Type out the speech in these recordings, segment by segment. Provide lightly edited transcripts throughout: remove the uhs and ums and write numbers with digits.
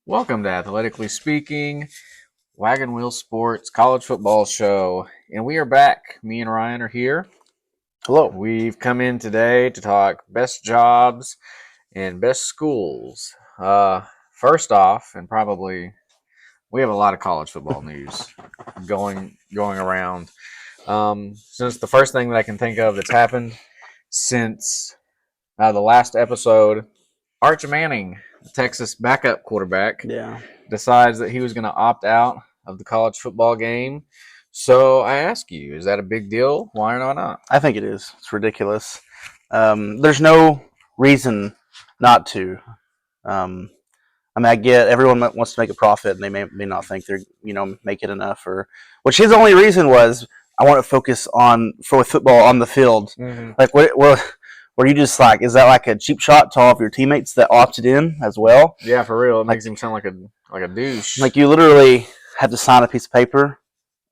Welcome to Athletically Speaking, Wagon Wheel Sports College Football Show. And we are back. Me and Ryan are here. Hello. We've come in today to talk best jobs and best schools. First off, and probably we have a lot of college football news going around. Since the first thing that I can think of that's happened since the last episode, Arch Manning, the Texas backup quarterback, decides that he was going to opt out of the college football game. So I ask you, is that a big deal? Why or not? I think it is. It's ridiculous. There's no reason not to. I get everyone wants to make a profit, and they may not think they're make it enough, or which his only reason was, I want to focus for football on the field. Mm-hmm. Like what? Were you just like, is that like a cheap shot to all of your teammates that opted in as well? Yeah, for real. It makes him sound like a douche. Like you literally had to sign a piece of paper,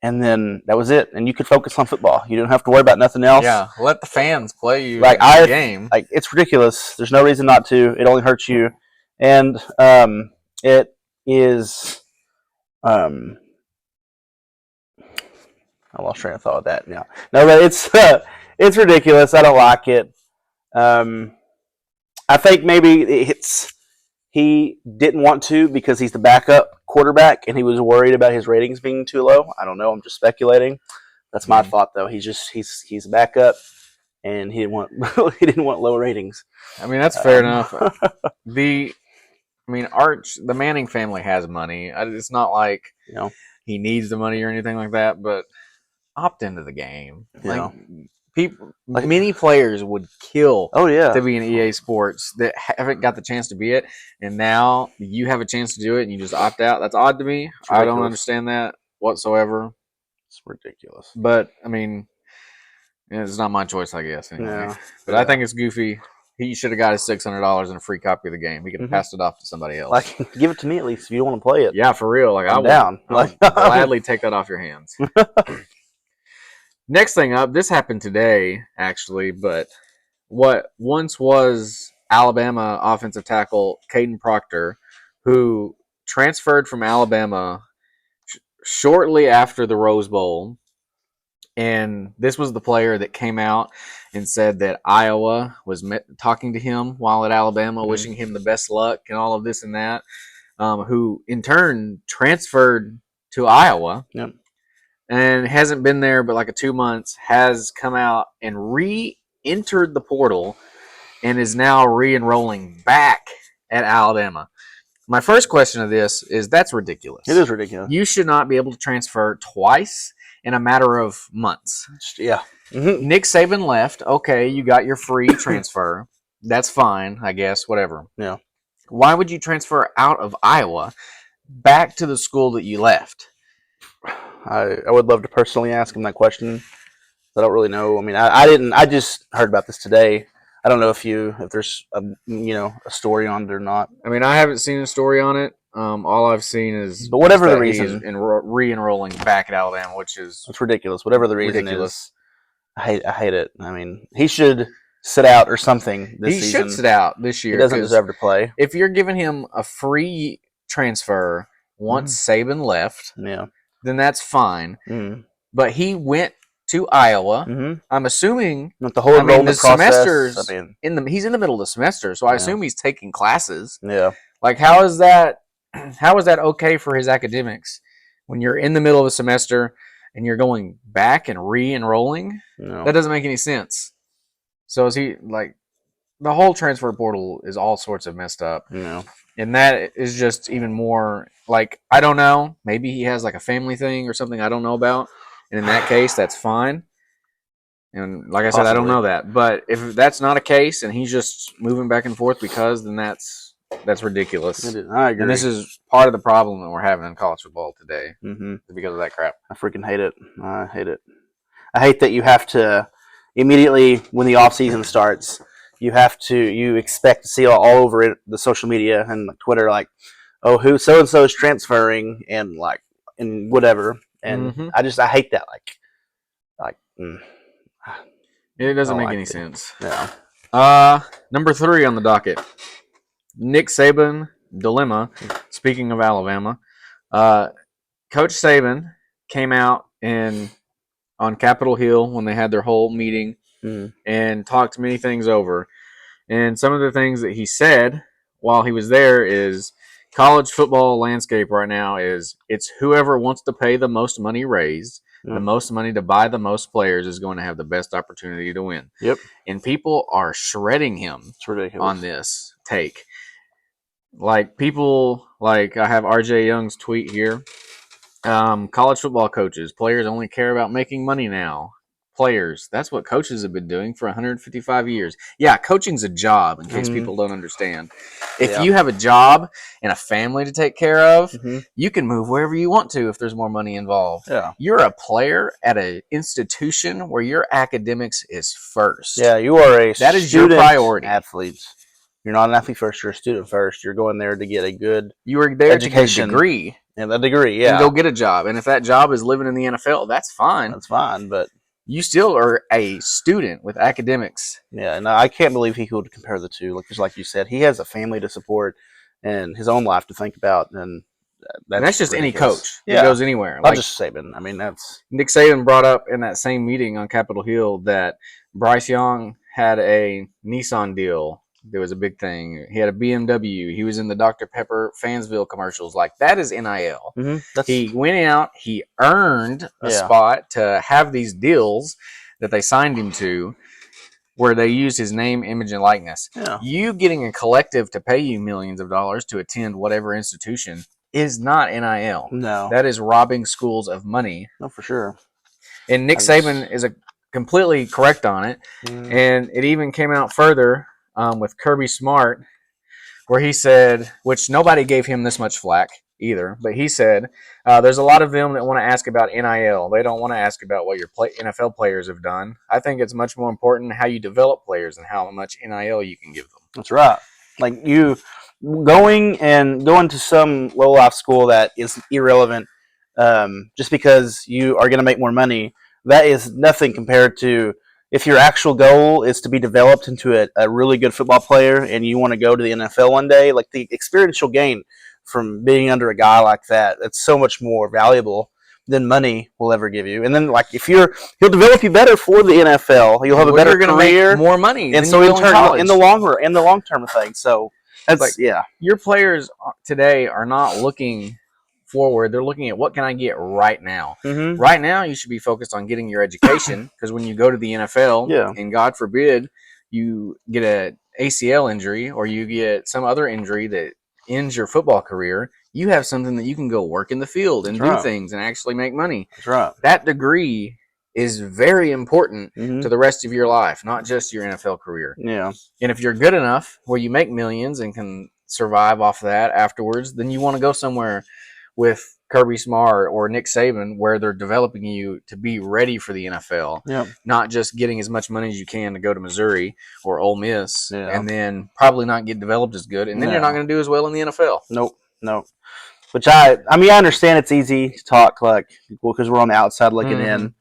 and then that was it. And you could focus on football. You didn't have to worry about nothing else. Yeah, let the fans play you the game. Like, it's ridiculous. There's no reason not to. It only hurts you. And it is I lost train of thought with that. Yeah. No, but it's ridiculous. I don't like it. I think maybe he didn't want to because he's the backup quarterback and he was worried about his ratings being too low. I don't know. I'm just speculating. That's my thought, though. He's a backup, and he didn't want low ratings. I mean, that's fair enough. The Manning family has money. It's not like he needs the money or anything like that. But opt into the game. Many players would kill to be in EA Sports that haven't got the chance to be it, and now you have a chance to do it and you just opt out. That's odd to me. I don't understand that whatsoever. It's ridiculous. But, I mean, it's not my choice, I guess. Anyway. But I think it's goofy. He should have got his $600 and a free copy of the game. He could have passed it off to somebody else. Like, give it to me at least if you don't want to play it. Yeah, for real. Like, I'm down. I'll gladly take that off your hands. Next thing up, this happened today, actually, but what once was Alabama offensive tackle Caden Proctor, who transferred from Alabama shortly after the Rose Bowl, and this was the player that came out and said that Iowa was talking to him while at Alabama, wishing him the best luck and all of this and that, who in turn transferred to Iowa. Yep. And hasn't been there but like 2 months, has come out and re-entered the portal and is now re-enrolling back at Alabama. My first question of this is, that's ridiculous. It is ridiculous. You should not be able to transfer twice in a matter of months. Yeah. Mm-hmm. Nick Saban left. Okay, you got your free transfer. That's fine, I guess, whatever. Yeah. Why would you transfer out of Iowa back to the school that you left? I would love to personally ask him that question. I don't really know. I mean, I didn't. I just heard about this today. I don't know if there's a story on it or not. I mean, I haven't seen a story on it. All I've seen is, but whatever the reason, re-enrolling back at Alabama, which is it's ridiculous. Whatever the reason is, I hate it. I mean, he should sit out or something this season. He should sit out this year. He doesn't deserve to play. If you're giving him a free transfer once Saban left, then that's fine. But he went to Iowa. I'm assuming with the whole enrollment process. He's in the middle of the semester, so I assume he's taking classes. Yeah. Like, how is that okay for his academics when you're in the middle of a semester and you're going back and re-enrolling? No. That doesn't make any sense. So is he like, the whole transfer portal is all sorts of messed up. And that is just even more like, I don't know. Maybe he has like a family thing or something I don't know about. And in that case, that's fine. And like I said, I don't know that. But if that's not a case and he's just moving back and forth then that's ridiculous. I agree. And this is part of the problem that we're having in college football today because of that crap. I freaking hate it. I hate it. I hate that you have to immediately when the offseason starts, you expect to see all over it, the social media and like Twitter, like, oh, who so and so is transferring and like and whatever. And I hate that. It doesn't make any sense. Yeah. Number 3 on the docket. Nick Saban dilemma. Speaking of Alabama, Coach Saban came out on Capitol Hill when they had their whole meeting and talked many things over. And some of the things that he said while he was there is college football landscape right now is it's whoever wants to pay the most money raised, the most money to buy the most players is going to have the best opportunity to win. Yep. And people are shredding him on this take. Like people, like I have RJ Young's tweet here. College football coaches, players only care about making money now. Players, that's what coaches have been doing for 155 years. Yeah, coaching's a job, in case people don't understand. If you have a job and a family to take care of, you can move wherever you want to if there's more money involved. Yeah. You're a player at an institution where your academics is first. Yeah, you are a that is your priority. Athlete. You're not an athlete first, you're a student first. You're going there to get a good You are there education. To get a degree. And a degree, yeah. And go get a job. And if that job is living in the NFL, that's fine. That's fine, but you still are a student with academics. Yeah, and I can't believe he could compare the two. Like you said, he has a family to support and his own life to think about, and that's just ridiculous. Any coach that goes anywhere. Not just Saban. I mean, that's Nick Saban brought up in that same meeting on Capitol Hill that Bryce Young had a Nissan deal. There was a big thing. He had a BMW. He was in the Dr. Pepper Fansville commercials. Like, that is NIL. He went out. He earned a spot to have these deals that they signed him to where they used his name, image, and likeness. Yeah. You getting a collective to pay you millions of dollars to attend whatever institution is not NIL. No. That is robbing schools of money. No, for sure. And Nick Saban is completely correct on it. And it even came out further with Kirby Smart, where he said, which nobody gave him this much flack either, but he said, there's a lot of them that want to ask about NIL. They don't want to ask about what your NFL players have done. I think it's much more important how you develop players and how much NIL you can give them. That's right. Like you going to some low-life school that is irrelevant just because you are going to make more money, that is nothing compared to if your actual goal is to be developed into a really good football player and you want to go to the NFL one day, like the experience you'll gain from being under a guy like that, that's so much more valuable than money will ever give you. And then, like, he'll develop you better for the NFL. You'll have a better career, make more money, and so in turn, in the long term of things. So that's your players today are not looking forward. They're looking at what can I get right now. Right now, you should be focused on getting your education, because when you go to the NFL, and God forbid you get an ACL injury or you get some other injury that ends your football career, you have something that you can go work in the field and do things and actually make money. That's right. That degree is very important to the rest of your life, not just your NFL career. Yeah. And if you're good enough where you make millions and can survive off of that afterwards, then you want to go somewhere with Kirby Smart or Nick Saban where they're developing you to be ready for the NFL, not just getting as much money as you can to go to Missouri or Ole Miss and then probably not get developed as good, and then you're not going to do as well in the NFL. Nope. Which I understand it's easy to talk because we're on the outside looking in.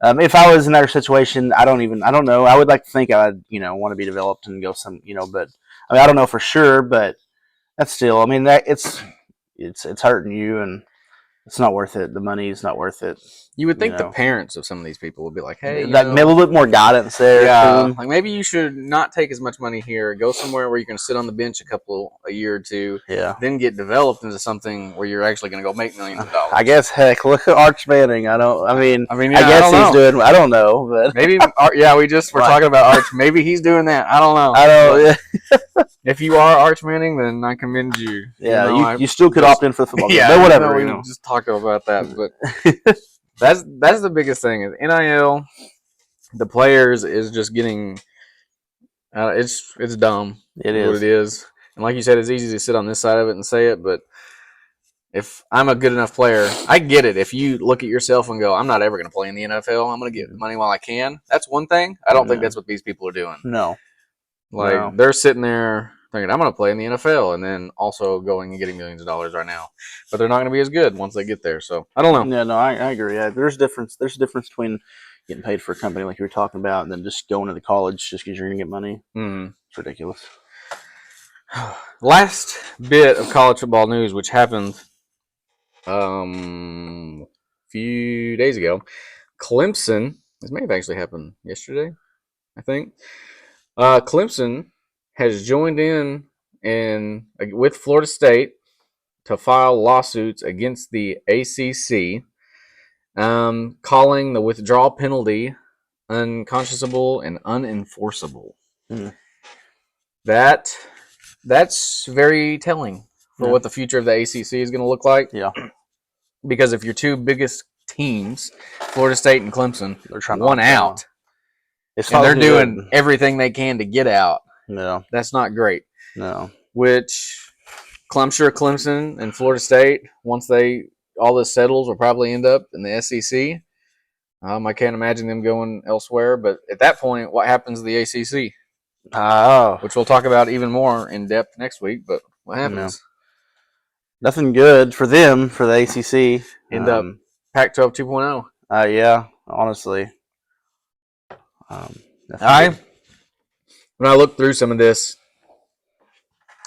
If I was in that situation, I don't know. I would like to think I'd want to be developed and go some but I mean I don't know for sure, but that's still that it's hurting you and it's not worth it. The money is not worth it. You would think the parents of some of these people would be like, hey, maybe a little bit more guidance there. Yeah, like maybe you should not take as much money here. Go somewhere where you can sit on the bench a year or two. Yeah. Then get developed into something where you're actually going to go make millions of dollars. I guess. Heck, look at Arch Manning. I guess he's doing. I don't know, but maybe. We just were talking about Arch. Maybe he's doing that. I don't know. I don't. If you are Arch Manning, then I commend you. Yeah, you still could opt in for the football game. Yeah, but whatever. We just talked about that, but. That's the biggest thing is NIL. The players is just getting. It's dumb. It is what it is, and like you said, it's easy to sit on this side of it and say it. But if I'm a good enough player, I get it. If you look at yourself and go, "I'm not ever going to play in the NFL. I'm going to get money while I can." That's one thing. I don't think that's what these people are doing. No, they're sitting there thinking, "I'm going to play in the NFL," and then also going and getting millions of dollars right now. But they're not going to be as good once they get there. So I don't know. Yeah, no, I agree. Yeah, there's a difference. There's a difference between getting paid for a company like you were talking about and then just going to the college just because you're going to get money. Mm-hmm. It's ridiculous. Last bit of college football news, which happened a few days ago. Clemson. This may have actually happened yesterday, I think. Clemson has joined in and with Florida State to file lawsuits against the ACC, calling the withdrawal penalty unconscionable and unenforceable. Mm. That's very telling for what the future of the ACC is going to look like. Yeah. Because if your two biggest teams, Florida State and Clemson, They're trying to won opt out, it's and not they're doing good. everything they can to get out, No. that's not great. No. Which I'm sure Clemson and Florida State, once all this settles, will probably end up in the SEC. I can't imagine them going elsewhere. But at that point, what happens to the ACC? Oh. Which we'll talk about even more in depth next week. But what happens? Nothing good for them, for the ACC. End up Pac-12 2.0. Yeah, honestly. When I look through some of this,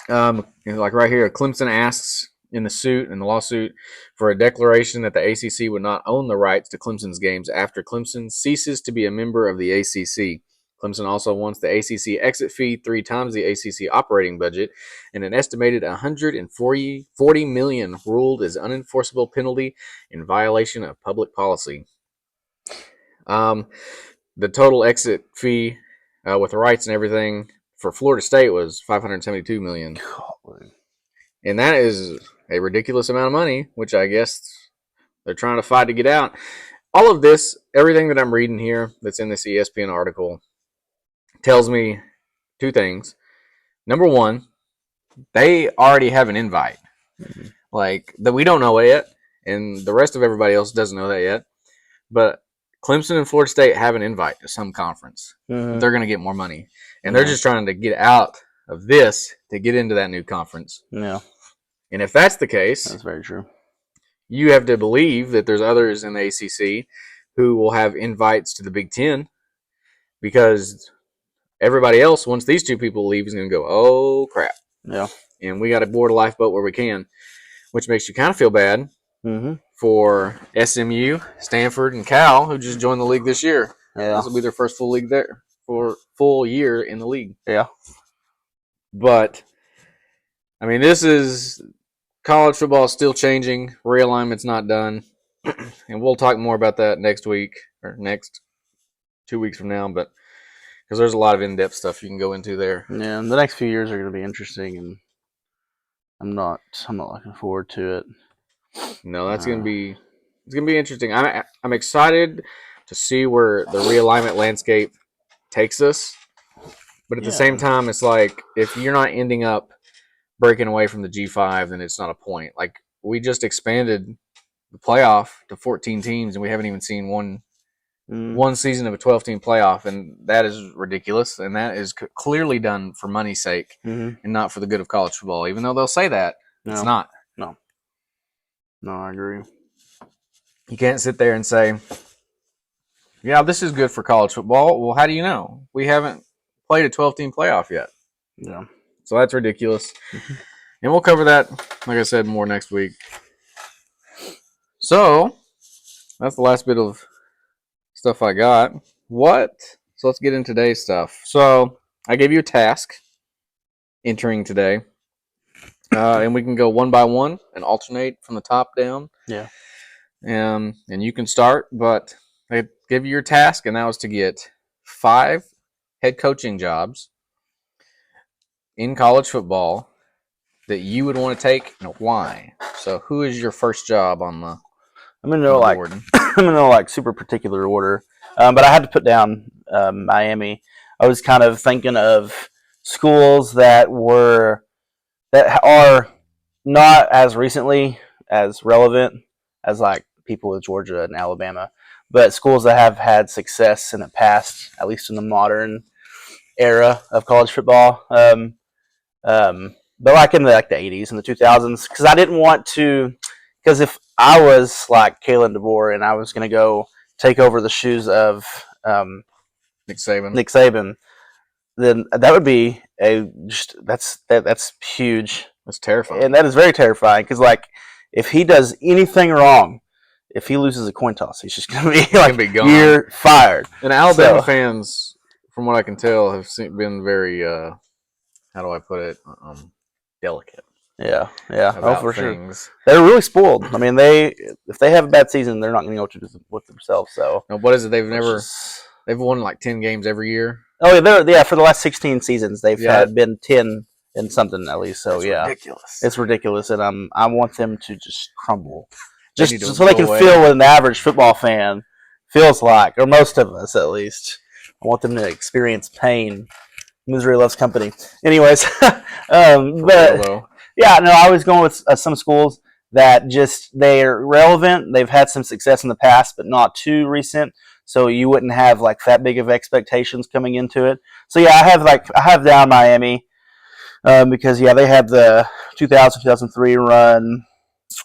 like right here, Clemson asks in the lawsuit, for a declaration that the ACC would not own the rights to Clemson's games after Clemson ceases to be a member of the ACC. Clemson also wants the ACC exit fee 3 times the ACC operating budget, and an estimated $140 million ruled as unenforceable penalty in violation of public policy. The total exit fee with the rights and everything for Florida State was $572 million. God. And that is a ridiculous amount of money, which I guess they're trying to fight to get out. All of this, everything that I'm reading here that's in this ESPN article, tells me two things. Number one, they already have an invite. Like, that we don't know it yet, and the rest of everybody else doesn't know that yet. But Clemson and Florida State have an invite to some conference. Mm-hmm. They're going to get more money. And they're just trying to get out of this to get into that new conference. Yeah. And if that's the case, that's very true. You have to believe that there's others in the ACC who will have invites to the Big Ten, because everybody else, once these two people leave, is going to go, oh, crap. Yeah. And we got to board a lifeboat where we can, which makes you kind of feel bad for SMU, Stanford, and Cal, who just joined the league this year. Yeah. This will be their first full year in the league. Yeah. But, I mean, this is college football is still changing. Realignment's not done. And we'll talk more about that next week or next 2 weeks from now. But because there's a lot of in-depth stuff you can go into there. Yeah, and the next few years are going to be interesting, and I'm not looking forward to it. No, it's gonna be interesting. I'm excited to see where the realignment landscape takes us. But at the same time, it's like, if you're not ending up breaking away from the G5, then it's not a point. Like, we just expanded the playoff to 14 teams, and we haven't even seen one season of a 12-team playoff, and that is ridiculous. And that is clearly done for money's sake and not for the good of college football. Even though they'll say that, it's not. No, I agree. You can't sit there and say, yeah, this is good for college football. Well, how do you know? We haven't played a 12-team playoff yet. Yeah. So that's ridiculous. And we'll cover that, like I said, more next week. So that's the last bit of stuff I got. So let's get into today's stuff. So I gave you a task entering today. And we can go one by one and alternate from the top down. Yeah. And you can start, but I give you your task, and that was to get 5 head coaching jobs in college football that you would want to take, and why. So who is your first job on the I'm gonna know board? I'm gonna know like super particular order, but I had to put down Miami. I was kind of thinking of schools that are not as recently as relevant as like people with Georgia and Alabama, but schools that have had success in the past, at least in the modern era of college football. But like in the 80s and the 2000s, because I didn't want to. Because if I was like Kalen DeBoer and I was going to go take over the shoes of Nick Saban. then that would be that's huge, That's terrifying. and that is very terrifying because like if he does anything wrong, if he loses a coin toss, he's just gonna be like you're fired. And Alabama fans, from what I can tell, have been very how do I put it, delicate. Yeah, about for things. Sure. They're really spoiled. I mean, if they have a bad season, they're not going to know what to do with themselves. So, now, what is it? They've won like 10 games every year. Oh yeah, for the last 16 seasons, they've had been 10 in something at least. So ridiculous. It's ridiculous, and I want them to just crumble, just so they can away. feel what an average football fan feels like, or most of us at least. I want them to experience pain. Misery loves company. Anyways, but yeah, no, I was going with some schools that just they're relevant. They've had some success in the past, but not too recent. So you wouldn't have like that big of expectations coming into it. So yeah, I have down Miami because yeah, they had the 2000 2003 run,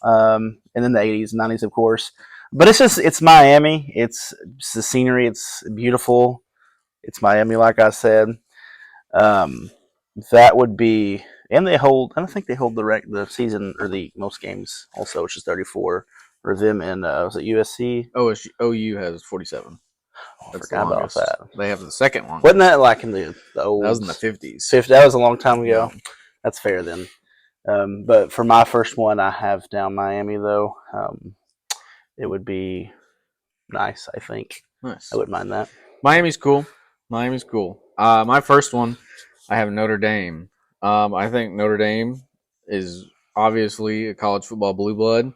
and then the 80s and 90s, of course. But it's Miami. It's the scenery. It's beautiful. It's Miami, like I said. That would be, and I don't think they hold the season or the most games also, which is 34 for them. And was it USC? OU has 47. I forgot about that. They have the second one. Wasn't that like in the old? That was in the 50s. That was a long time ago. Yeah. That's fair then. But for my first one, I have down Miami though. It would be nice. I think. Nice. I wouldn't mind that. Miami's cool. My first one, I have Notre Dame. I think Notre Dame is obviously a college football blue blood.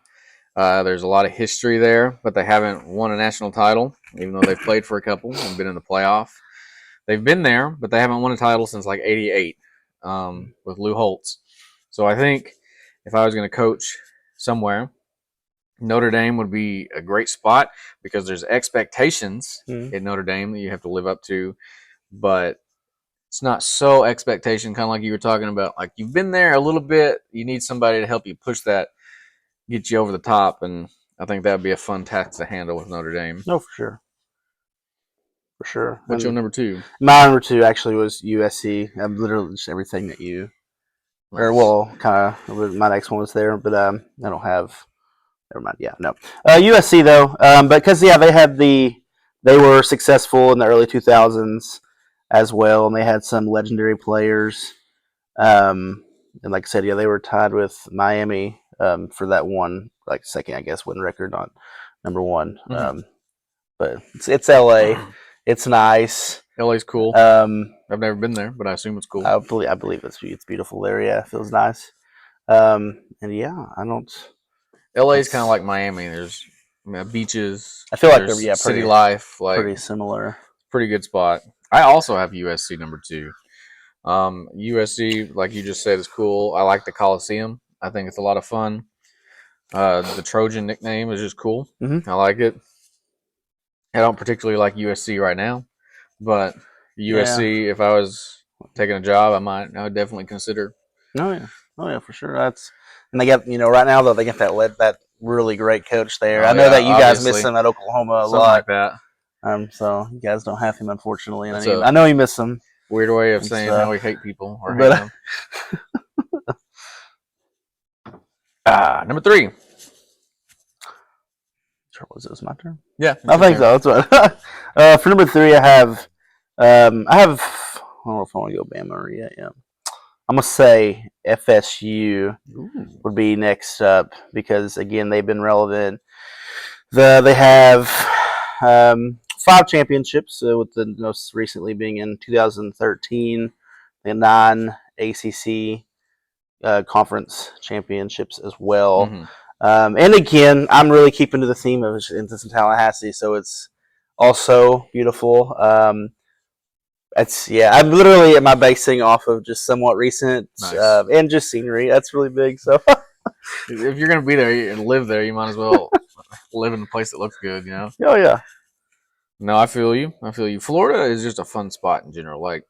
There's a lot of history there, but they haven't won a national title, even though they've played for a couple and been in the playoff. They've been there, but they haven't won a title since like '88 with Lou Holtz. So I think if I was going to coach somewhere, Notre Dame would be a great spot because there's expectations in Notre Dame that you have to live up to, but it's not so expectation, kind of like you were talking about. Like you've been there a little bit, you need somebody to help you push that, get you over the top, and I think that would be a fun task to handle with Notre Dame. No, for sure. For sure. What's your number two? My number two actually was USC. I'm literally just everything that you, nice. Or well, kind of. My next one was there, but I don't have. Never mind. Yeah, no. USC though, because they were successful in the early 2000s as well, and they had some legendary players. And like I said, yeah, they were tied with Miami for that one, like second, I guess, win record, not number one. Mm-hmm. But it's LA. It's nice. LA's cool. I've never been there, but I assume it's cool. I believe it's beautiful there. Yeah, it feels nice. And yeah, I don't. LA's kind of like Miami. There's beaches. I feel like they're city life, like pretty similar. Pretty good spot. I also have USC number two. USC, like you just said, is cool. I like the Coliseum. I think it's a lot of fun. The Trojan nickname is just cool. Mm-hmm. I like it. I don't particularly like USC right now, but USC, if I was taking a job, I would definitely consider. Oh yeah, for sure. And they got right now though they got that really great coach there. I know that you guys miss him at Oklahoma a lot. Like that. So you guys don't have him unfortunately. And I know you miss him. Weird way of saying how we hate people or hate them. Number three. Was it my turn? Yeah, I think so. That's right. For number three, I have. I don't know if I want to go Bama or yeah. I'm gonna say FSU would be next up because again they've been relevant. They have 5 championships, with the most recently being in 2013. They had 9 ACC conference championships as well. Mm-hmm. And again, I'm really keeping to the theme of it's in Tallahassee, so it's also beautiful. I'm literally am I basing off of just somewhat recent and just scenery. That's really big. So if you're gonna be there and live there, you might as well live in a place that looks good. Oh yeah. No, I feel you. Florida is just a fun spot in general. Like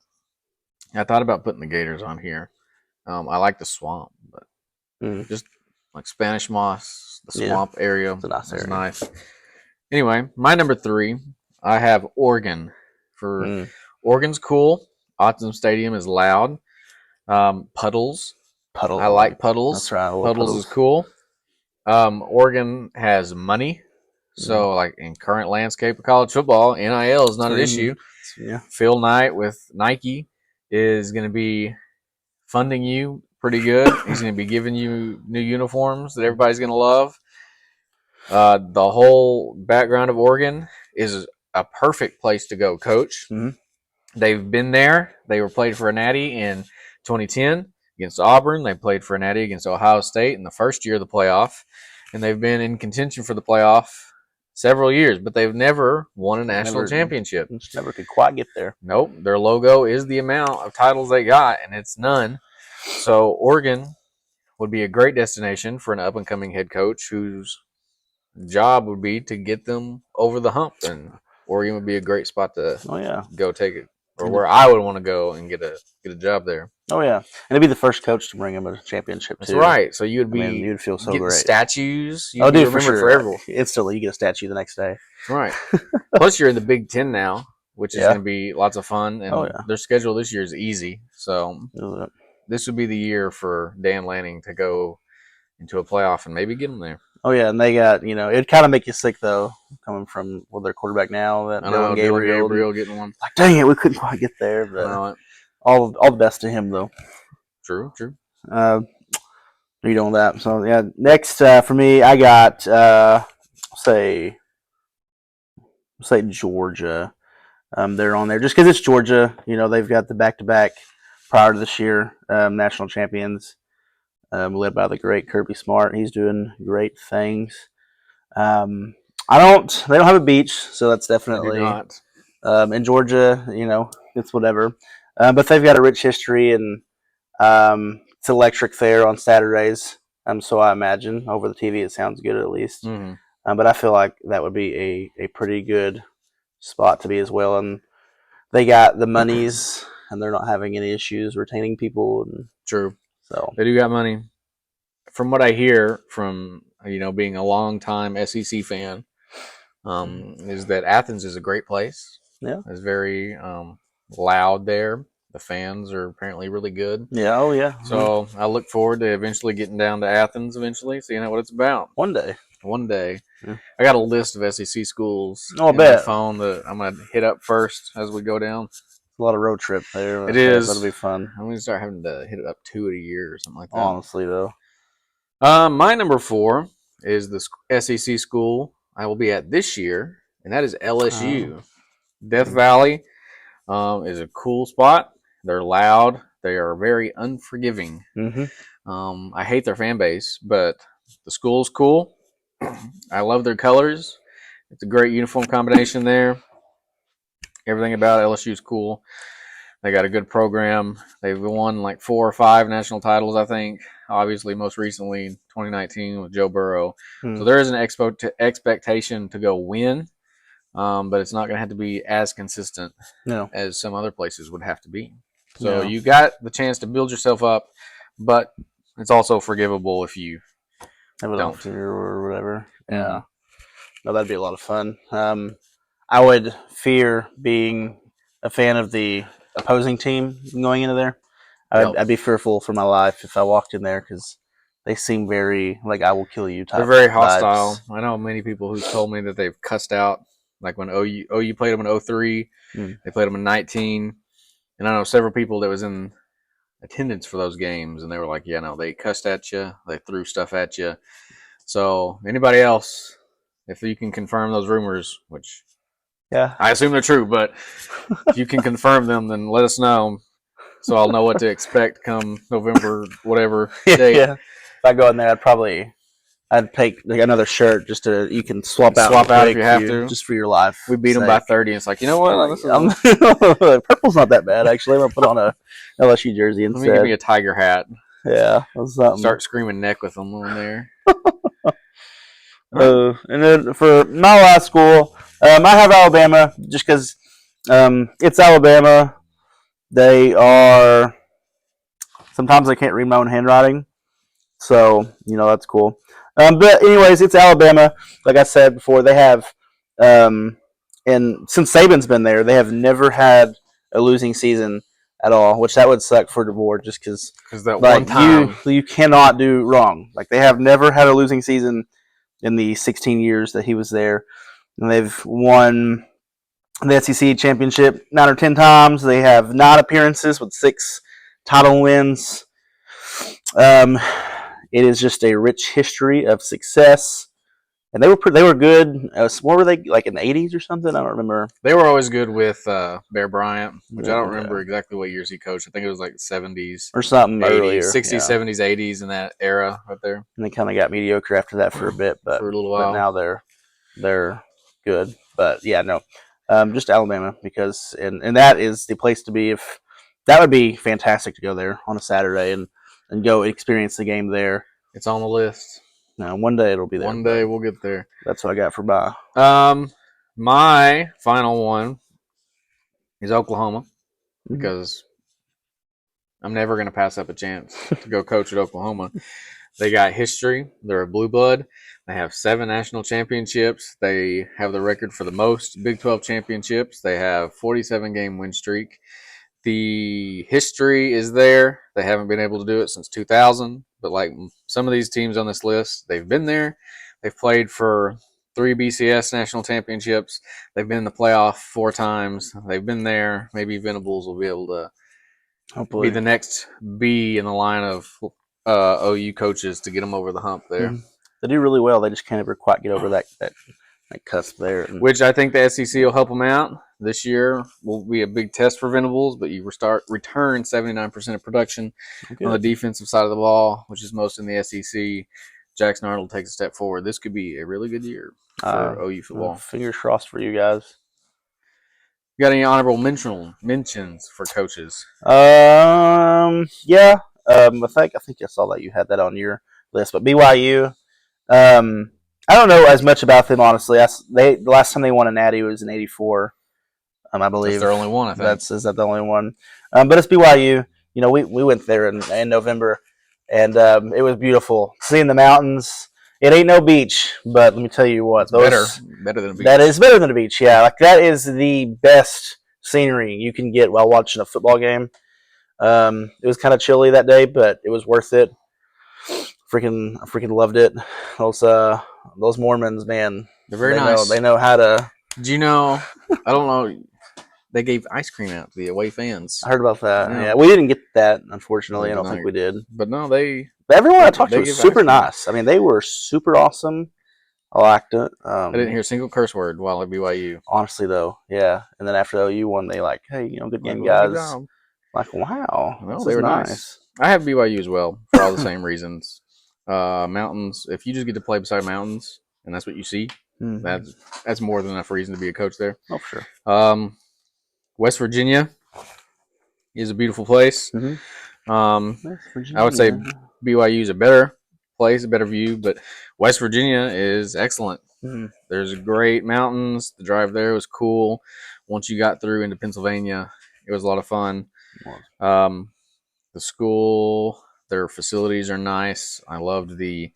I thought about putting the Gators on here. I like the swamp, but just like Spanish Moss, the swamp area. It's a nice area. Nice. Anyway, my number 3, I have Oregon. Oregon's cool. Autzen Stadium is loud. Puddles. Puddle. I like Puddles. That's right. I love Puddles is cool. Oregon has money. So, like in current landscape of college football, NIL is not an issue. Yeah. Phil Knight with Nike is going to be funding you pretty good. He's going to be giving you new uniforms that everybody's going to love. The whole background of Oregon is a perfect place to go coach. Mm-hmm. They've been there. They were played for a natty in 2010 against Auburn. They played for a natty against Ohio State in the first year of the playoff. And they've been in contention for the playoff several years, but they've never won a national championship. Just never could quite get there. Nope. Their logo is the amount of titles they got, and it's none. So Oregon would be a great destination for an up-and-coming head coach whose job would be to get them over the hump, and Oregon would be a great spot to go take it, or where I would want to go and get a job there. Oh yeah, and it'd be the first coach to bring him a championship too. That's right. So you would be, you'd feel so getting great. Statues. You'd be for sure. Forever. Instantly, you get a statue the next day. Right. Plus, you're in the Big Ten now, which is going to be lots of fun, and their schedule this year is easy. So this would be the year for Dan Lanning to go into a playoff and maybe get them there. Oh yeah, and they got it'd kind of make you sick though, coming from their quarterback now. That I know Gabriel getting one. Like, dang it, we couldn't quite get there. But all the best to him though. True. You know that. So yeah, next for me, I got say Georgia. They're on there just because it's Georgia. They've got the back-to-back prior to this year national champions. Led by the great Kirby Smart. He's doing great things. They don't have a beach, so that's definitely not. In Georgia, it's whatever. But they've got a rich history, and it's electric there on Saturdays. So I imagine over the TV it sounds good at least. Mm-hmm. But I feel like that would be a pretty good spot to be as well. And they got the monies, and they're not having any issues retaining people. And True. So they do got money. From what I hear from being a long-time SEC fan, is that Athens is a great place. Yeah, it's very loud there. The fans are apparently really good. Yeah, oh yeah. So I look forward to eventually getting down to Athens eventually, seeing what it's about. One day. Yeah. I got a list of SEC schools on my phone that I'm gonna hit up first as we go down. A lot of road trip there. It is. That'll be fun. I'm gonna start having to hit it up 2 a year or something like that. Honestly, though. My number 4 is the SEC school I will be at this year, and that is LSU. Death Valley is a cool spot. They're loud. They are very unforgiving. Mm-hmm. I hate their fan base, but the school's cool. I love their colors. It's a great uniform combination there. Everything about LSU is cool. They got a good program. They've won like 4 or 5 national titles, I think. Obviously, most recently 2019 with Joe Burrow. So there is an expectation to go win, but it's not going to have to be as consistent as some other places would have to be. So you got the chance to build yourself up, but it's also forgivable if you don't or whatever. Yeah, no, that'd be a lot of fun. I would fear being a fan of the opposing team going into there. I'd be fearful for my life if I walked in there because they seem very like I will kill you type. They're very hostile. Vibes. I know many people who told me that they've cussed out, like when OU played them in 03, they played them in 19, and I know several people that was in attendance for those games, and they were like, yeah, no, they cussed at you, they threw stuff at you. So anybody else, if you can confirm those rumors, which I assume they're true, but if you can confirm them, then let us know. So I'll know what to expect come November, whatever date. Yeah. If I go in there, I'd take another shirt just to you can swap out if you have to, just for your life. We beat them by 30, and it's like, you know what? Purple's not that bad actually. I'm gonna put on a LSU jersey instead. Let me give me a Tiger hat. Yeah, start screaming neck with them on there. And then for my last school, I have Alabama just because it's Alabama. They are sometimes I can't read my own handwriting, so that's cool. But anyways, it's Alabama. Like I said before, they have and since Saban's been there, they have never had a losing season at all, which that would suck for DeBoer just because that like one time you cannot do wrong. Like they have never had a losing season in the 16 years that he was there, and they've won the SEC championship 9 or 10 times. They have 9 appearances with 6 title wins. It is just a rich history of success, and they were good. What were they like in the 80s or something? I don't remember. they were always good with Bear Bryant, which I don't Yeah. remember exactly what years he coached. I think it was like the 70s, Or something 80s, earlier. 60s, Yeah. 70s, 80s in that era right there. And they kind of got mediocre after that for a bit, but For a little while. now they're good. But yeah, no, just Alabama because and that is the place to be. If that would be fantastic to go there on a Saturday and go experience the game there. It's on the list. Now one day it'll be there. One day we'll get there. That's what I got for my. My final one is Oklahoma because I'm never going to pass up a chance to go coach at Oklahoma. They got history. They're a blue blood. They have 7 national championships. They have the record for the most Big 12 championships. They have 47-game win streak. The history is there. They haven't been able to do it since 2000. But like some of these teams on this list, they've been there. They've played for 3 BCS national championships. They've been in the playoff 4 times. They've been there. Maybe Venables will be able to Hopefully be the next B in the line of OU coaches to get them over the hump there. They do really well. They just can't ever quite get over that cusp there. Which I think the SEC will help them out. This year will be a big test for Venables, but you return 79% of production on the defensive side of the ball, which is most in the SEC. Jackson Arnold takes a step forward. This could be a really good year for OU football. Fingers crossed for you guys. You got any honorable mentions for coaches? Yeah. I think I saw that you had that on your list, but BYU. I don't know as much about them honestly. The last time they won a natty was in '84. I believe that's their only one. I think is that the only one. But it's BYU. You know, we went there in November, and it was beautiful seeing the mountains. It ain't no beach, but let me tell you what, better than a beach. That is better than a beach. Yeah, like that is the best scenery you can get while watching a football game. It was kind of chilly that day, but it was worth it. I freaking loved it. Those Mormons, man, they're very nice. They know how to. Do you know? I don't know. They gave ice cream out to the away fans. I heard about that. Yeah, we didn't get that, unfortunately. I don't think we did. But no, everyone I talked to was super nice. I mean, they were super awesome. I liked it. I didn't hear a single curse word while at BYU. Honestly, though, yeah. And then after OU won, they like, hey, good game, guys. Like, wow, well, they were nice. I have BYU as well for all the same reasons. Mountains. If you just get to play beside mountains, and that's what you see, that's more than enough reason to be a coach there. Oh, for sure. West Virginia is a beautiful place. I would say BYU is a better place, a better view, but West Virginia is excellent. There's great mountains. The drive there was cool. Once you got through into Pennsylvania, it was a lot of fun. The school, their facilities are nice. I loved the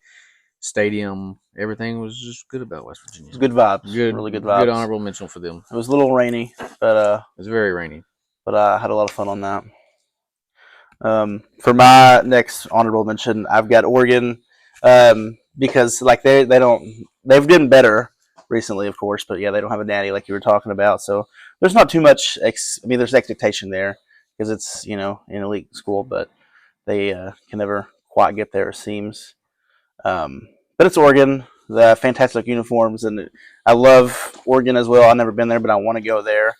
stadium. Everything was just good about West Virginia. Good vibes. Really good vibes. Good honorable mention for them. It was a little rainy, but it was very rainy. But I had a lot of fun on that. For my next honorable mention, I've got Oregon, because like they've been better recently, of course, but yeah, they don't have a natty like you were talking about, so there's not too much. There's expectation there because it's an elite school, but they can never quite get there, it seems. But it's Oregon, the fantastic uniforms, and I love Oregon as well. I've never been there, but I want to go there.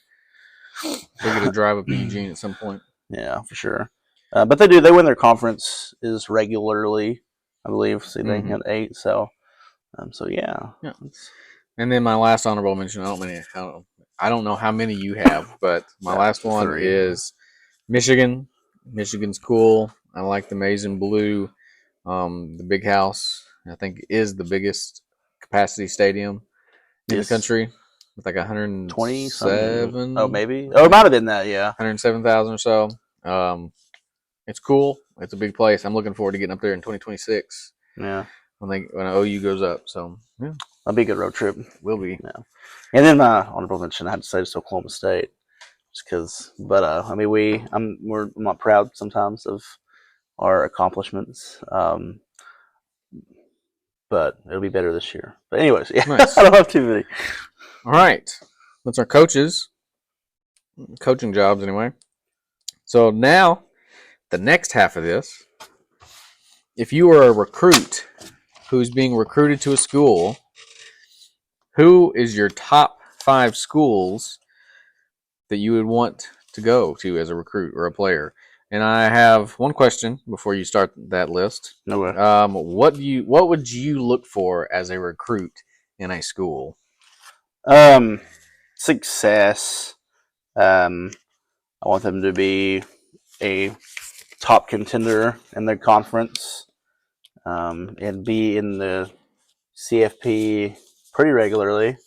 We're going to drive up to Eugene at some point. Yeah, for sure. But they win their conference is regularly, I believe. See, they had 8, so yeah. And then my last honorable mention, I don't know how many you have, but my last one 3. is Michigan. Michigan's cool. I like the maize and blue. The big house, I think, is the biggest capacity stadium in the country with like 127. Oh, maybe. Oh, it might have been that. Yeah, 107,000 or so. It's cool. It's a big place. I'm looking forward to getting up there in 2026. Yeah, when OU goes up. So yeah, that'll be a good road trip. Will be. Yeah. And then my honorable mention, I had to say, is Oklahoma State. just because. But I mean, I'm not proud sometimes of our accomplishments. But it'll be better this year. But anyways, yeah, Nice. I don't have too many. All right. That's our coaches, coaching jobs anyway. So now, the next half of this, if you are a recruit who's being recruited to a school, who is your top 5 schools that you would want to go to as a recruit or a player? And I have one question before you start that list. No way. What would you look for as a recruit in a school? Success. I want them to be a top contender in their conference, and be in the CFP pretty regularly,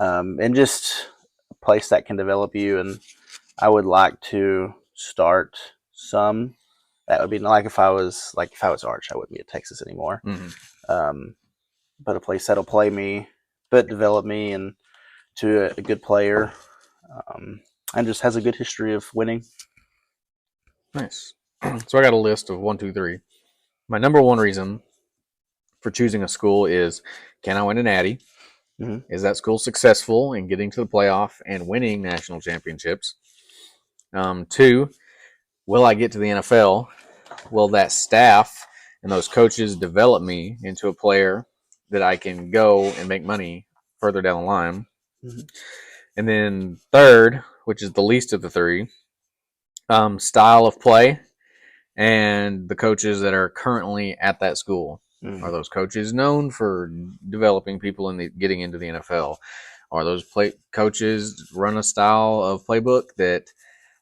and just a place that can develop you. And I would like to start some. That would be if I was Arch, I wouldn't be at Texas anymore. Mm-hmm. But a place that'll play me, but develop me into a good player, and just has a good history of winning. Nice. So I got a list of 1, 2, 3. My number one reason for choosing a school is, can I win a natty? Mm-hmm. Is that school successful in getting to the playoff and winning national championships? 2, will I get to the NFL? Will that staff and those coaches develop me into a player that I can go and make money further down the line? Mm-hmm. And then 3rd, which is the least of the 3, style of play and the coaches that are currently at that school. Mm-hmm. Are those coaches known for developing people and getting into the NFL? Are those coaches run a style of playbook that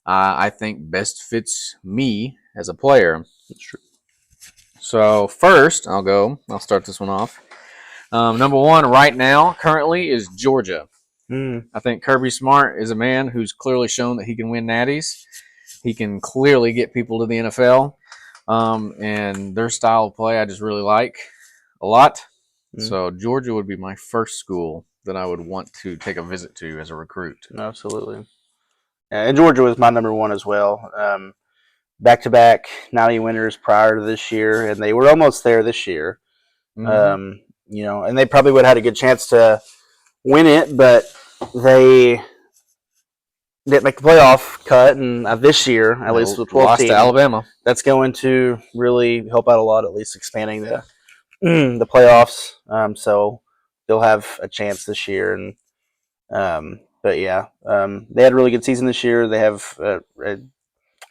I think best fits me as a player? That's true. So first, I'll start this one off. Number 1 right now, currently, is Georgia. I think Kirby Smart is a man who's clearly shown that he can win natties. He can clearly get people to the NFL. And their style of play I just really like a lot. So Georgia would be my first school that I would want to take a visit to as a recruit. Absolutely. And Georgia was my number 1 as well. Back-to-back 90 winners prior to this year, and they were almost there this year. And they probably would have had a good chance to win it, but they didn't make the playoff cut. And this year, at least with 12 lost team, to Alabama. That's going to really help out a lot, at least expanding the playoffs. So they'll have a chance this year. And but yeah, they had a really good season this year. They have a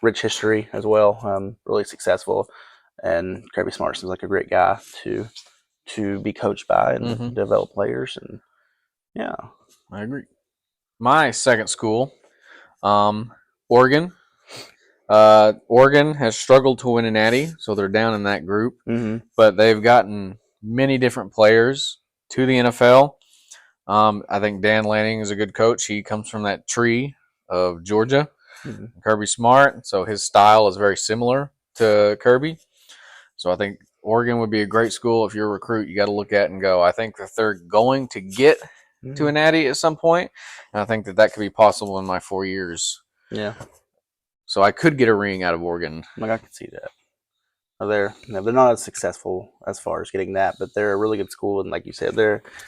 rich history as well. Really successful, and Kirby Smart seems like a great guy to be coached by and develop players. And yeah, I agree. My second school, Oregon. Oregon has struggled to win a natty, so they're down in that group. But they've gotten many different players to the NFL. I think Dan Lanning is a good coach. He comes from that tree of Georgia. Kirby Smart, so his style is very similar to Kirby. So I think Oregon would be a great school if you're a recruit. You got to look at and go, I think that they're going to get to a natty at some point, and I think that could be possible in my 4 years. Yeah. So I could get a ring out of Oregon. I could see that. They're not as successful as far as getting that, but they're a really good school, and like you said,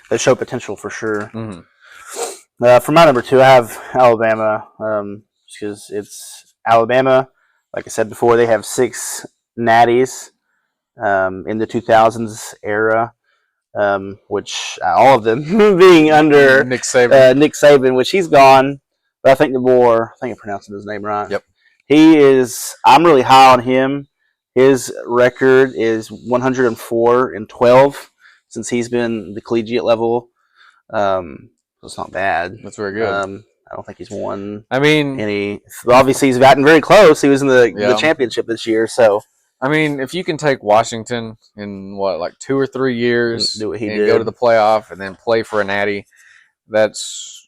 they show potential for sure. For my number 2, I have Alabama, because it's Alabama. Like I said before, they have 6 natties in the 2000s era, which all of them being under Nick Saban, which he's gone. But I think I'm pronouncing his name right. Yep. I'm really high on him. His record is 104-12 since he's been the collegiate level. It's not bad. That's very good. I don't think he's won. any. Obviously, he's gotten very close. He was in the championship this year. So, if you can take Washington in 2 or 3 years, do what he and did, go to the playoff, and then play for a natty,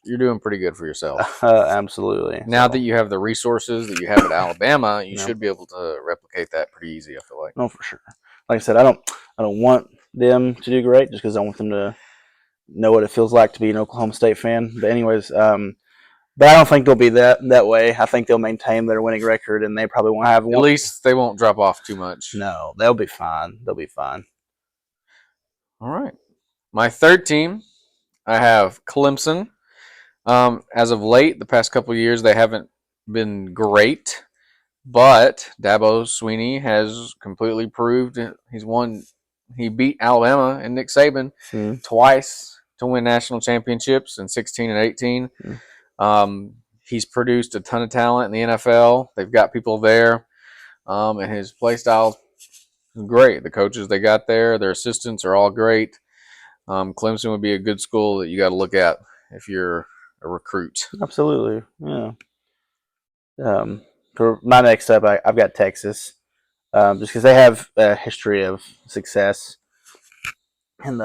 you're doing pretty good for yourself. Absolutely. Now that you have the resources that you have at Alabama, you should be able to replicate that pretty easy, I feel like. No, for sure. Like I said, I don't want them to do great just because I want them to know what it feels like to be an Oklahoma State fan. But anyways, But I don't think they'll be that way. I think they'll maintain their winning record, and they probably won't have At one. least they won't drop off too much. No, they'll be fine. They'll be fine. All right. My third team, I have Clemson. As of late, the past couple of years, they haven't been great, but Dabo Sweeney has completely proved he's won. He beat Alabama and Nick Saban twice to win national championships in 16 and 18. He's produced a ton of talent in the NFL. They've got people there, and his play style is great. The coaches they got there, their assistants are all great. Clemson would be a good school that you got to look at if you're a recruit. Absolutely, yeah. For my next up, I've got Texas, just because they have a history of success, and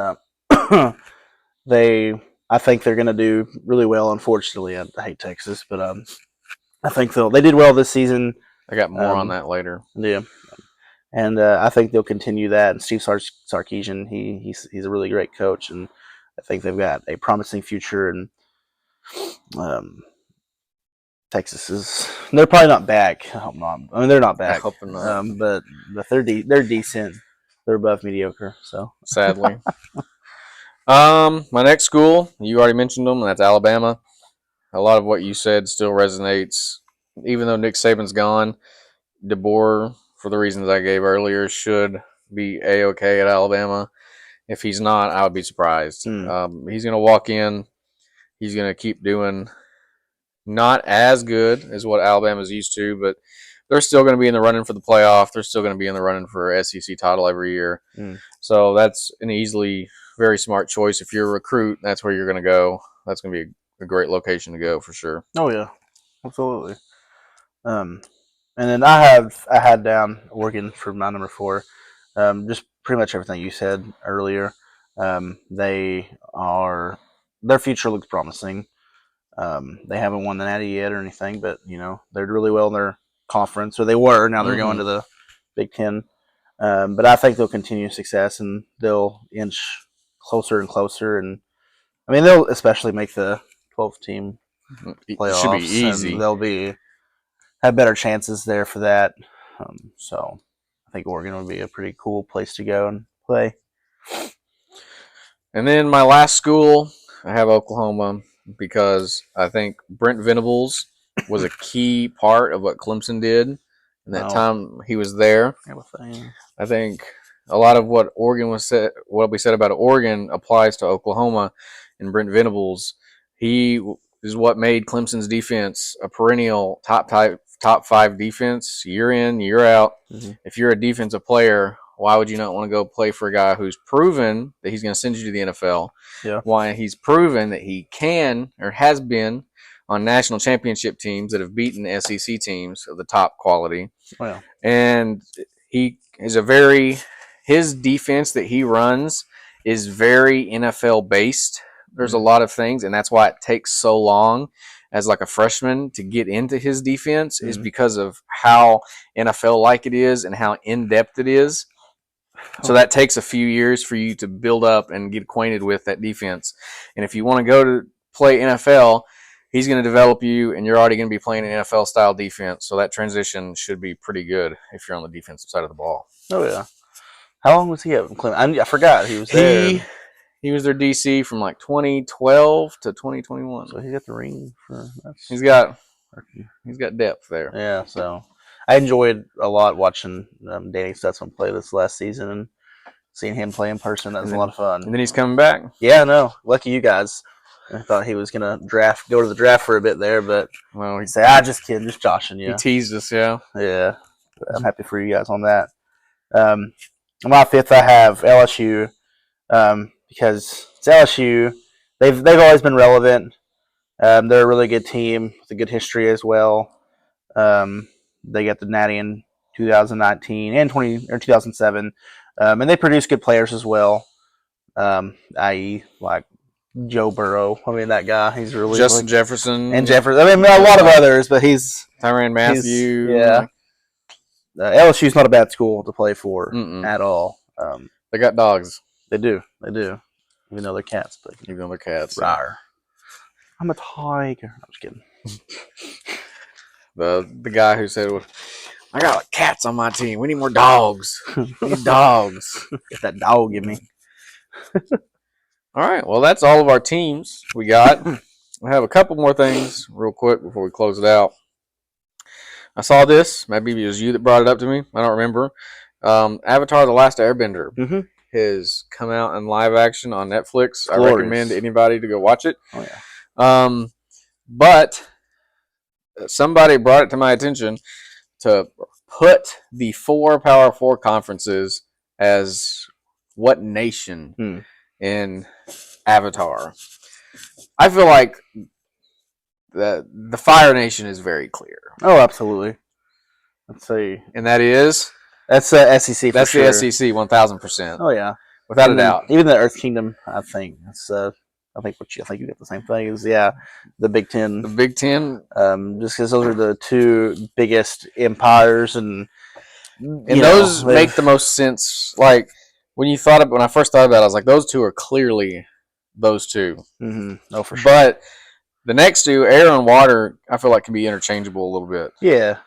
I think they're going to do really well. Unfortunately, I hate Texas, but I think they did well this season. I got more on that later. Yeah, and I think they'll continue that. And Steve Sarkisian, he's a really great coach, and I think they've got a promising future. And Texas they're probably not back. I hope not. I mean, they're not back. I hope not. But they're decent. They're above mediocre. So sadly. My next school, you already mentioned them, and that's Alabama. A lot of what you said still resonates. Even though Nick Saban's gone, DeBoer, for the reasons I gave earlier, should be A-okay at Alabama. If he's not, I would be surprised. He's going to walk in. He's going to keep doing not as good as what Alabama's used to, but they're still going to be in the running for the playoff. They're still going to be in the running for SEC title every year. So that's an easily very smart choice. If you're a recruit, that's where you're going to go. That's going to be a great location to go for sure. Oh yeah, absolutely. And then I had down Oregon for my number 4. Just pretty much everything you said earlier. Their future looks promising. They haven't won the Natty yet or anything, but they're really well in their conference, or they were. Now they're going to the Big Ten. But I think they'll continue success, and they'll inch closer and closer. And I mean, they'll especially make the 12-team playoffs. Should be easy. And they'll have better chances there for that. So I think Oregon would be a pretty cool place to go and play. And then my last school, I have Oklahoma, because I think Brent Venables was a key part of what Clemson did in that time he was there. I think a lot of what we said about Oregon applies to Oklahoma, and Brent Venables. He is what made Clemson's defense a perennial top 5 defense year in, year out. If you're a defensive player, why would you not want to go play for a guy who's proven that he's going to send you to the NFL? Yeah. Why he's proven that he can or has been on national championship teams that have beaten SEC teams of the top quality. Well, and he is his defense that he runs is very NFL based. There's a lot of things, and that's why it takes so long as like a freshman to get into his defense, is because of how NFL like it is and how in depth it is. So that takes a few years for you to build up and get acquainted with that defense. And if you want to go to play NFL, he's going to develop you, and you're already going to be playing an NFL style defense. So that transition should be pretty good if you're on the defensive side of the ball. Oh yeah. How long was he at Clemson? I forgot he was there. He was their DC from like 2012 to 2021. So he got the ring for. He's got depth there. Yeah. So I enjoyed a lot watching Danny Stutzman play this last season, and seeing him play in person. That was a lot of fun. And then he's coming back. Yeah, no, lucky you guys. I thought he was gonna go to the draft for a bit there, but he said, just kidding, just joshing you. He teased us, yeah. Yeah, I'm happy for you guys on that. On my 5th, I have LSU, because it's LSU. They've always been relevant. They're a really good team with a good history as well. They got the Natty in 2019 and 2007, and they produce good players as well. I.e., like Joe Burrow. I mean, that guy. He's really Justin Jefferson and Jefferson. I mean, a lot of others, but he's Tyrann Mathieu. Yeah. LSU's not a bad school to play for at all. They got dogs. They do. Even though they're cats. But even though they're cats. Rawr. I'm a tiger. I'm just kidding. The guy who said, "I got cats on my team. We need more dogs. We need dogs." Get that dog in me. All right. Well, that's all of our teams we got. We have a couple more things real quick before we close it out. I saw this. Maybe it was you that brought it up to me. I don't remember. Avatar: The Last Airbender Mm-hmm. has come out in live action on Netflix. I Glorious. recommend anybody to go watch it. Oh yeah. But somebody brought it to my attention to put the 4 Power 4 conferences as what nation in Avatar. I feel like the Fire Nation is very clear. Oh, absolutely. Let's see. And that is? That's the SEC for That's sure. the SEC 1,000%. Oh, yeah. Without a doubt. Even the Earth Kingdom, I think. That's, I think you get the same thing as, the Big Ten. The Big Ten. Just because those are the 2 biggest empires. And those make the most sense. Like, when I first thought about it, I was like, those 2 are clearly those 2. Mm-hmm. Oh, for sure. But the next 2, air and water, I feel like can be interchangeable a little bit. Yeah.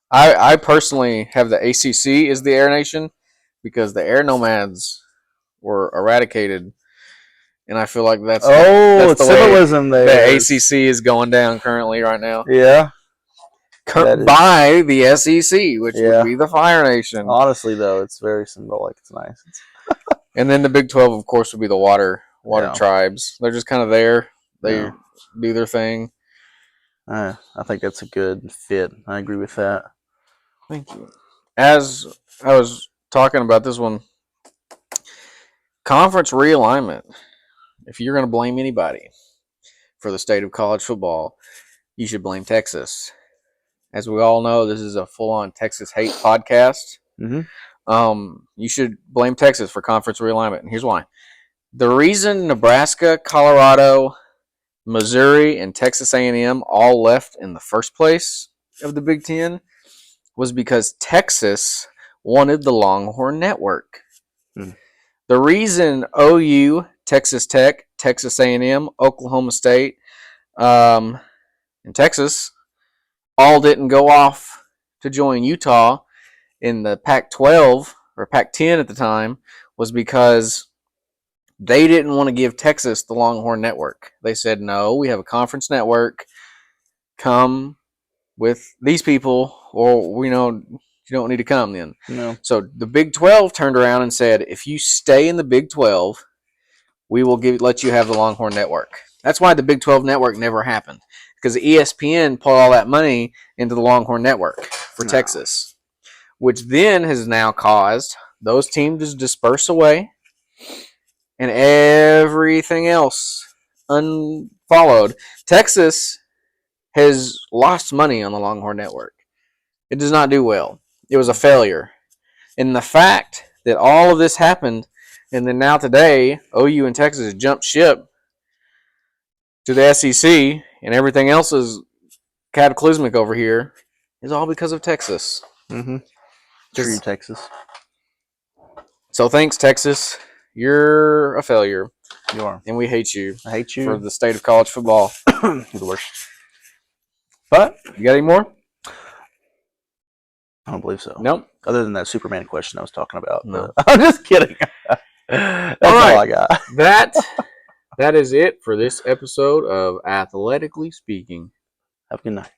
I personally have the ACC as the Air Nation because the Air Nomads were eradicated, and I feel like that's the symbolism way there. The ACC is going down currently right now. Yeah. By the SEC, which would be the Fire Nation. Honestly, though, it's very symbolic. It's nice. And then the Big 12, of course, would be the water tribes. They're just kind of there. They do their thing. I think that's a good fit. I agree with that. Thank you. As I was talking about this one, conference realignment. If you're going to blame anybody for the state of college football, you should blame Texas. As we all know, this is a full-on Texas hate podcast. Mm-hmm. You should blame Texas for conference realignment, and here's why. The reason Nebraska, Colorado, Missouri, and Texas A&M all left in the first place of the Big Ten was because Texas wanted the Longhorn Network. The reason OU, Texas Tech, Texas A&M, Oklahoma State, and Texas all didn't go off to join Utah in the Pac-12 or Pac-10 at the time was because they didn't want to give Texas the Longhorn Network. They said, no, we have a conference network. Come with these people, or we know you don't need to come then. No. So the Big 12 turned around and said, if you stay in the Big 12, we will let you have the Longhorn Network. That's why the Big 12 network never happened, because ESPN put all that money into the Longhorn Network for Texas, which then has now caused those teams to disperse away and everything else unfollowed. Texas has lost money on the Longhorn Network. It does not do well. It was a failure. And the fact that all of this happened, and then now today, OU and Texas jumped ship to the SEC, and everything else is cataclysmic over here, is all because of Texas. Mm-hmm. True, Texas. So thanks, Texas. You're a failure. You are. And we hate you. I hate you. For the state of college football. You're the worst. But, you got any more? I don't believe so. Nope. Other than that Superman question I was talking about. No. I'm just kidding. That's all I got. That is it for this episode of Athletically Speaking. Have a good night.